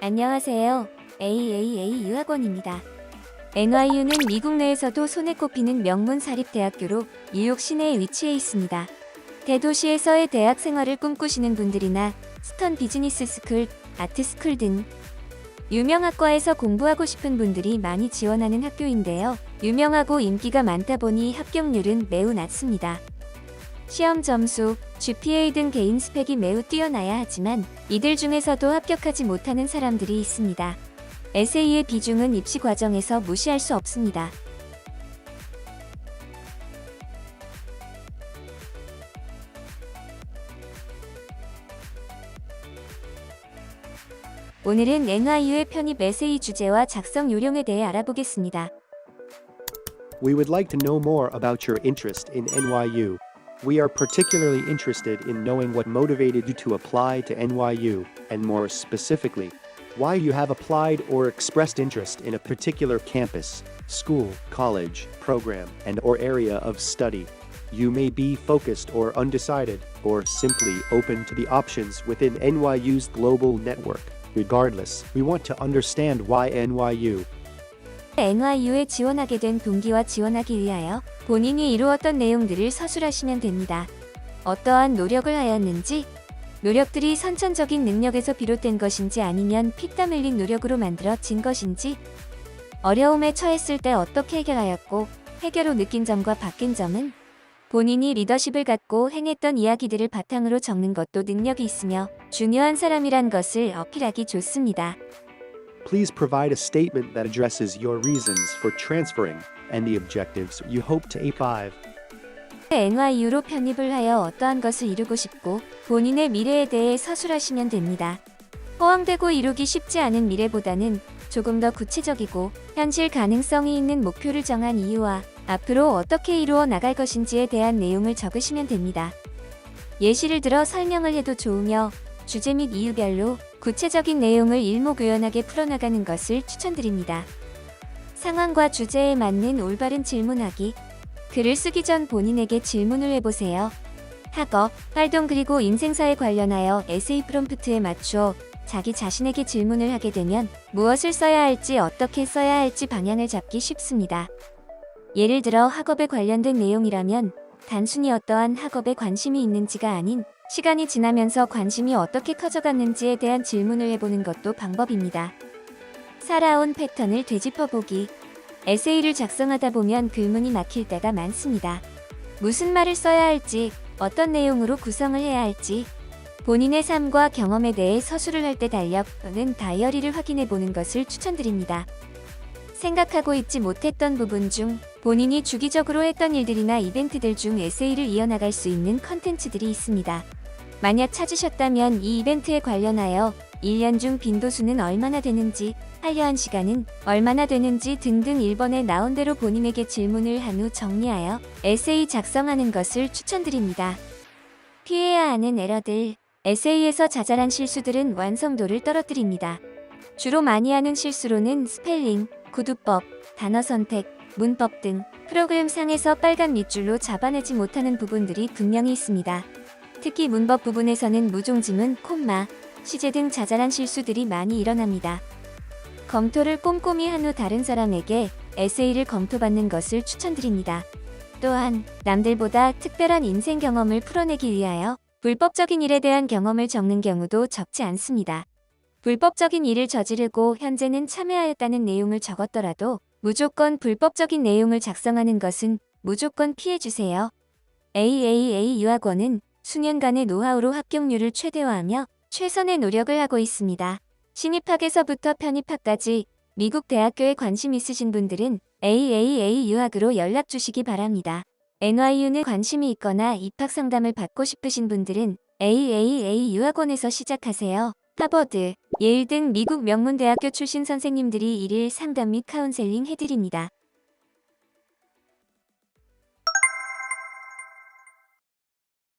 안녕하세요. AAA 유학원입니다. NYU는 미국 내에서도 손에 꼽히는 명문 사립대학교로 뉴욕 시내에 위치해 있습니다. 대도시에서의 대학 생활을 꿈꾸시는 분들이나 스턴 비즈니스 스쿨, 아트 스쿨 등 유명 학과에서 공부하고 싶은 분들이 많이 지원하는 학교인데요. 유명하고 인기가 많다 보니 합격률은 매우 낮습니다. 시험 점수, GPA 등 개인 스펙이 매우 뛰어나야 하지만 이들 중에서도 합격하지 못하는 사람들이 있습니다. 에세이의 비중은 입시 과정에서 무시할 수 없습니다. 오늘은 NYU의 편입 에세이 주제와 작성 요령에 대해 알아보겠습니다. We would like to know more about your interest in NYU. We are particularly interested in knowing what motivated you to apply to NYU, and more specifically, why you have applied or expressed interest in a particular campus, school, college, program, and/or area of study. You may be focused or undecided, or simply open to the options within NYU's global network. Regardless, we want to understand why NYU. NYU에 지원하게 된 동기와 지원하기 위하여 본인이 이루었던 내용들을 서술하시면 됩니다. 어떠한 노력을 하였는지, 노력들이 선천적인 능력에서 비롯된 것인지 아니면 피땀 흘린 노력으로 만들어진 것인지, 어려움에 처했을 때 어떻게 해결하였고 해결 후 느낀 점과 바뀐 점은, 본인이 리더십을 갖고 행했던 이야기들을 바탕으로 적는 것도 능력이 있으며 중요한 사람이란 것을 어필하기 좋습니다. Please provide a statement that addresses your reasons for transferring and the objectives you hope to achieve. NYU로 편입을 하여 어떠한 것을 이루고 싶고 본인의 미래에 대해 서술하시면 됩니다. 허황되고 이루기 쉽지 않은 미래보다는 조금 더 구체적이고 현실 가능성이 있는 목표를 정한 이유와 앞으로 어떻게 이루어 나갈 것인지에 대한 내용을 적으시면 됩니다. 예시를 들어 설명을 해도 좋으며 주제 및 이유별로 구체적인 내용을 일목요연하게 풀어나가는 것을 추천드립니다. 상황과 주제에 맞는 올바른 질문하기. 글을 쓰기 전 본인에게 질문을 해보세요. 학업, 활동 그리고 인생사에 관련하여 에세이 프롬프트에 맞추어 자기 자신에게 질문을 하게 되면 무엇을 써야 할지 어떻게 써야 할지 방향을 잡기 쉽습니다. 예를 들어 학업에 관련된 내용이라면 단순히 어떠한 학업에 관심이 있는지가 아닌 시간이 지나면서 관심이 어떻게 커져갔는지에 대한 질문을 해보는 것도 방법입니다. 살아온 패턴을 되짚어보기. 에세이를 작성하다 보면 글문이 막힐 때가 많습니다. 무슨 말을 써야 할지, 어떤 내용으로 구성을 해야 할지, 본인의 삶과 경험에 대해 서술을 할 때 달력 또는 다이어리를 확인해 보는 것을 추천드립니다. 생각하고 있지 못했던 부분 중 본인이 주기적으로 했던 일들이나 이벤트들 중 에세이를 이어나갈 수 있는 컨텐츠들이 있습니다. 만약 찾으셨다면 이 이벤트에 관련하여 1년 중 빈도수는 얼마나 되는지, 하려한 시간은 얼마나 되는지 등등 1번에 나온 대로 본인에게 질문을 한 후 정리하여 에세이 작성하는 것을 추천드립니다. 피해야 하는 에러들. 에세이에서 자잘한 실수들은 완성도를 떨어뜨립니다. 주로 많이 하는 실수로는 스펠링, 구두법, 단어 선택, 문법 등 프로그램상에서 빨간 밑줄로 잡아내지 못하는 부분들이 분명히 있습니다. 특히 문법 부분에서는 무종지문, 콤마, 시제 등 자잘한 실수들이 많이 일어납니다. 검토를 꼼꼼히 한 후 다른 사람에게 에세이를 검토받는 것을 추천드립니다. 또한 남들보다 특별한 인생 경험을 풀어내기 위하여 불법적인 일에 대한 경험을 적는 경우도 적지 않습니다. 불법적인 일을 저지르고 현재는 참여하였다는 내용을 적었더라도 무조건 불법적인 내용을 작성하는 것은 무조건 피해주세요. AAA 유학원은 수년간의 노하우로 합격률을 최대화하며 최선의 노력을 하고 있습니다. 신입학에서부터 편입학까지 미국 대학교에 관심 있으신 분들은 AAA 유학으로 연락 주시기 바랍니다. NYU는 관심이 있거나 입학 상담을 받고 싶으신 분들은 AAA 유학원에서 시작하세요. 하버드, 예일 등 미국 명문 대학교 출신 선생님들이 일일 상담 및 카운셀링 해드립니다.